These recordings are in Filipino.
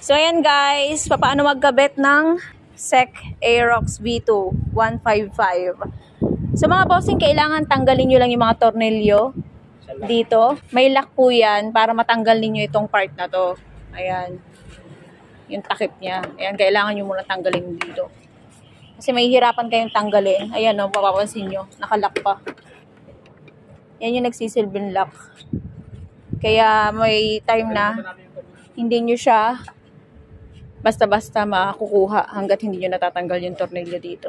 So ayan guys, paano magkabit ng SEC Aerox V2 155. So mga bossing, kailangan tanggalin nyo lang yung mga tornilyo dito. May lock po yan para matanggal ninyo itong part na to. Ayan. Yung takip niya. Ayan, kailangan nyo muna tanggalin dito. Kasi may hirapan kayong tanggalin. Ayan o, mapapansin nyo. Nakalock pa. Yan yung nagsisilbing lock. Kaya may time na hindi nyo siya basta-basta makukuha hanggat hindi nyo natatanggal yung tornilyo dito.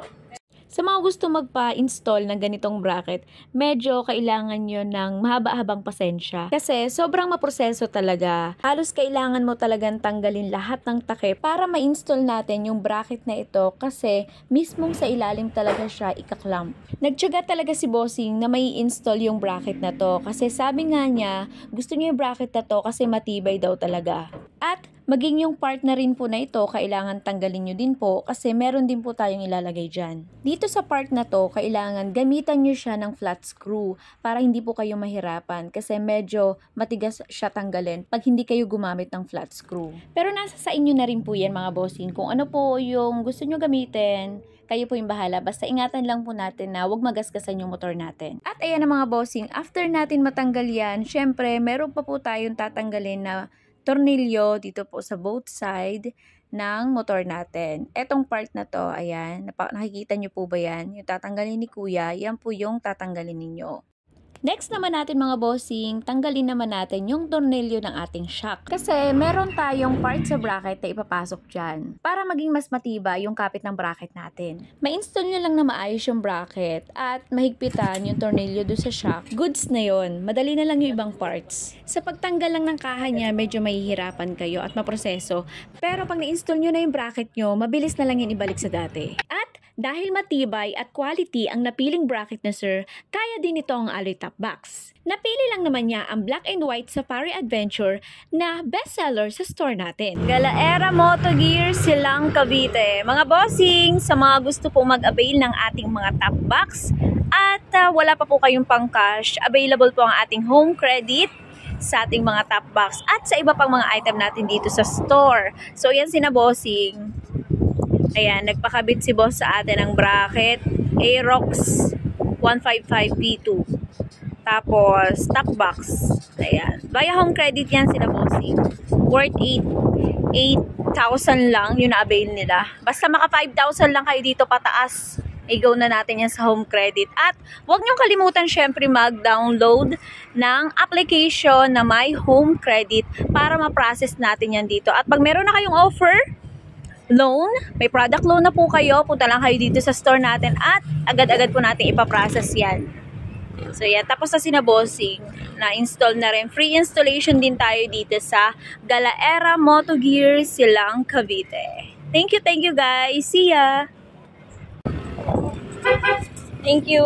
Sa mga gusto magpa-install ng ganitong bracket, medyo kailangan nyo ng mahaba-habang pasensya. Kasi sobrang maproseso talaga. Halos kailangan mo talagang tanggalin lahat ng takip para ma-install natin yung bracket na ito kasi mismong sa ilalim talaga siya ikaklamp. Nagtyaga talaga si Bossing na may install yung bracket na to kasi sabi nga niya gusto niya yung bracket na to kasi matibay daw talaga. At maging yung part na rin po na ito, kailangan tanggalin nyo din po kasi meron din po tayong ilalagay dyan. Dito sa part na to, kailangan gamitan nyo siya ng flat screw para hindi po kayo mahirapan kasi medyo matigas siya tanggalin pag hindi kayo gumamit ng flat screw. Pero nasa sa inyo na rin po yan mga bossing. Kung ano po yung gusto nyo gamitin, kayo po yung bahala. Basta ingatan lang po natin na huwag magasgasan yung motor natin. At ayan na mga bossing, after natin matanggal yan, syempre meron pa po tayong tatanggalin na tornilyo dito po sa both side ng motor natin. Etong part na to, ayan, nakikita nyo po ba yan? Yung tatanggalin ni Kuya, yan po yung tatanggalin ninyo. Next naman natin mga bossing, tanggalin naman natin yung tornilyo ng ating shock. Kasi meron tayong part sa bracket na ipapasok dyan para maging mas matibay yung kapit ng bracket natin. Ma-install nyo lang na maayos yung bracket at mahigpitan yung tornilyo doon sa shock. Goods na yon, madali na lang yung ibang parts. Sa pagtanggal lang ng kaha niya, medyo mahihirapan kayo at maproseso. Pero pag na-install nyo na yung bracket nyo, mabilis na lang yan ibalik sa dati. At dahil matibay at quality ang napiling bracket na sir, kaya din ito ang alloy top box. Napili lang naman niya ang black and white Safari Adventure na bestseller sa store natin. Galaera Moto Gear, Silang, Cavite. Mga bossing, sa mga gusto po mag-avail ng ating mga top box at wala pa po kayong pang cash, available po ang ating home credit sa ating mga top box at sa iba pang mga item natin dito sa store. So yan sina bossing. Ayan, nagpakabit si boss sa atin ng bracket Aerox 155 V2. Tapos, top box. Ayan. Via home credit yan sila bossing. Worth 8,000 lang yung na-avail nila. Basta maka 5,000 lang kayo dito pataas. I-go na natin yan sa home credit. At huwag niyong kalimutan syempre mag-download ng application na My Home Credit para ma-process natin yan dito. At pag meron na kayong offer, loan, may product loan na po kayo, punta lang kayo dito sa store natin at agad-agad po natin ipaprocess yan. So yan, tapos na sinabossing, na-install na rin. Free installation din tayo dito sa Galaera Moto Gear, Silang, Cavite. Thank you guys. See ya! Thank you!